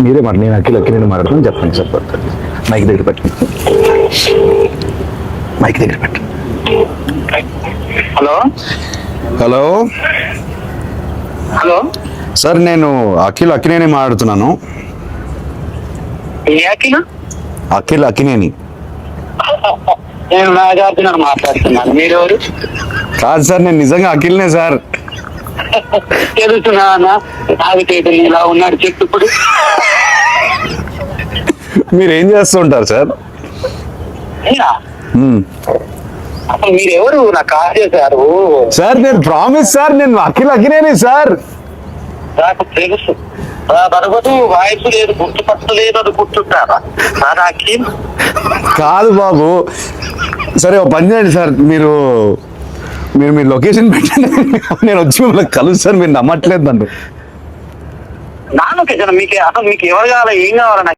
మీరే మాట, నేను అఖిల్ మాట్లాడుతున్నాను, చెప్పండి సార్. మైక్ దగ్గర పెట్టండి, మైక్ దగ్గర పెట్టండి. హలో హలో హలో సార్, నేను అఖిలేని మాట్లాడుతున్నాను. ఏ అఖిల్? అఖిలేని నేను నాగార్జున మాట్లాడుతున్నాను. మీరెవరు? కాదు సార్, నేను నిజంగా అఖిల్నే సార్. తెలుస్తున్నా అన్న, నాగచేతులు ఇలా ఉన్నాడు చెట్టు. ఇప్పుడు మీరు ఏం చేస్తుంటారు సార్? నేనా? అసలు మీరెవరు? నాకు కాల్ చేశారు సార్ నేను ప్రామిస్ సార్, నేను అఖిలేని సార్. నాకు తెలుసు. బరబదు వాయిస్ లేదు, గుర్తుపట్టలేదు అని గుర్తుంటారా సార్? అఖిల్ కాదు బాబు. సరే ఓ పని చేయండి సార్, మీరు మీ లొకేషన్ పెట్టండి, నేను వచ్చి మిమ్మల్ని కలుస్తాను. మీరు నమ్మట్లేదు నన్ను. నా లొకేషన్ మీకు అసలు మీకు ఎవరు కావాలి, ఏం కావాలి?